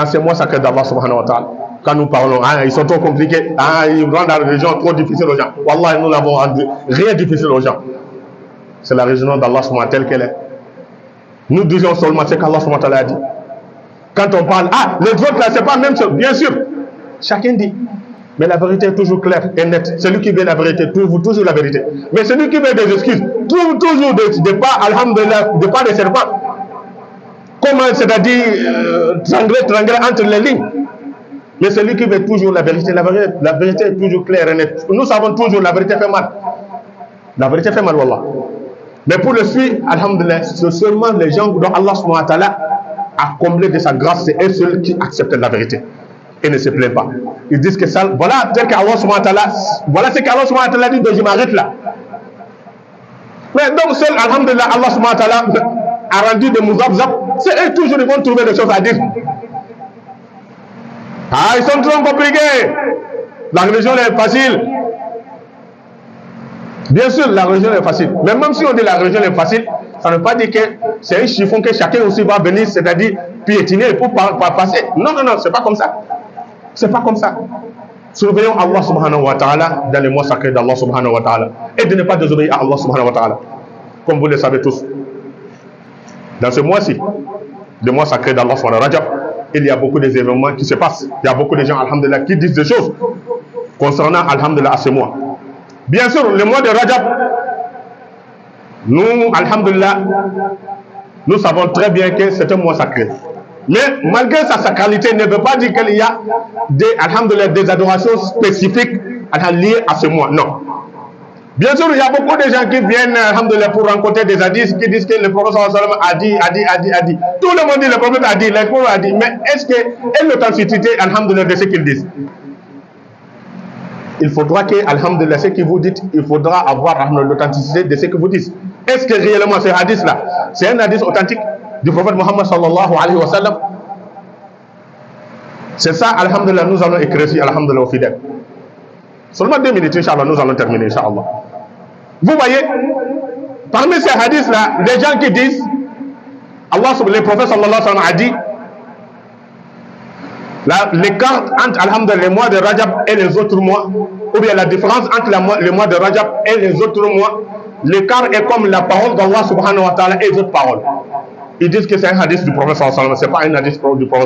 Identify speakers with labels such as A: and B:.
A: C'est moi sacré d'Allah subhanahu wa ta'ala. Quand nous parlons, ils sont trop compliqués, ils rendent la religion trop difficile aux gens. Wallah, nous n'avons rendu rien difficile aux gens. C'est la religion d'Allah subhanahu wa ta'ala telle qu'elle est. Nous disons seulement ce qu'Allah subhanahu wa ta'ala a dit. Quand on parle, les autres là, c'est pas même chose. Bien sûr, chacun dit. Mais la vérité est toujours claire et nette. Celui qui veut la vérité trouve toujours la vérité. Mais celui qui veut des excuses trouve toujours des pas, alhamdulillah, des pas de serpent. Comment, c'est-à-dire, trangler entre les lignes. Mais celui qui veut toujours la vérité est toujours claire et nette. Nous savons toujours la vérité fait mal. La vérité fait mal, wallah. Mais pour le suivre, alhamdulillah, c'est seulement les gens dont Allah subhanahu wa ta'ala a comblé de sa grâce, c'est eux seuls qui acceptent la vérité et ne se plaignent pas. Ils disent que ça, voilà, tel qu'Allah subhanahu wa ta'ala, voilà ce qu'Allah subhanahu wa ta'ala dit, donc je m'arrête là. Mais donc seul, alhamdulillah, Allah subhanahu wa ta'ala a rendu de mouzabzab, c'est eux toujours ils vont trouver des choses à dire. Ils sont trop compliqués. La religion est facile. Bien sûr, la religion est facile. Mais même si on dit la religion est facile, ça ne veut pas dire que c'est un chiffon que chacun aussi va venir, c'est-à-dire piétiner pour passer. Non, non, non, c'est pas comme ça. C'est pas comme ça. Surveillons Allah subhanahu wa ta'ala dans les mois sacrés d'Allah subhanahu wa ta'ala. Et de ne pas désobéir à Allah subhanahu wa ta'ala. Comme vous le savez tous. Dans ce mois-ci, le mois sacré d'Allah subhanahu wa ta'ala, il y a beaucoup d'événements qui se passent. Il y a beaucoup de gens, alhamdulillah, qui disent des choses concernant, alhamdulillah, à ce mois. Bien sûr, le mois de Rajab, nous, alhamdulillah, nous savons très bien que c'est un mois sacré. Mais malgré sa sacralité, ne veut pas dire qu'il y a des adorations spécifiques liées à ce mois. Non. Bien sûr, il y a beaucoup de gens qui viennent, alhamdulillah, pour rencontrer des hadiths qui disent que le prophète sallallahu alayhi wa sallam a dit. Tout le monde dit le prophète a dit, le prophète a dit. Mais est-ce que, est l'authenticité, alhamdulillah, de ce qu'ils disent? Il faudra que, alhamdulillah, ce que vous dites, il faudra avoir l'authenticité de ce que vous dites. Est-ce que réellement ce hadith-là, c'est un hadith authentique du prophète Muhammad sallallahu alayhi wa sallam? C'est ça, alhamdulillah, nous allons écrire, alhamdulillah, aux fidèles. Seulement 2 minutes, Inch'Allah, nous allons terminer, Inch'Allah. Vous voyez, parmi ces hadiths-là, les gens qui disent, le prophète sallallahu alayhi wa sallam a dit, l'écart entre, alhamdulillah, le mois de Rajab et les autres mois, ou bien la différence entre le mois de Rajab et les autres mois, l'écart est comme la parole d'Allah subhanahu wa ta'ala et les autres paroles. Ils disent que c'est un hadith du prophète sallallahu alayhi wa sallam, c'est pas un hadith du prophète.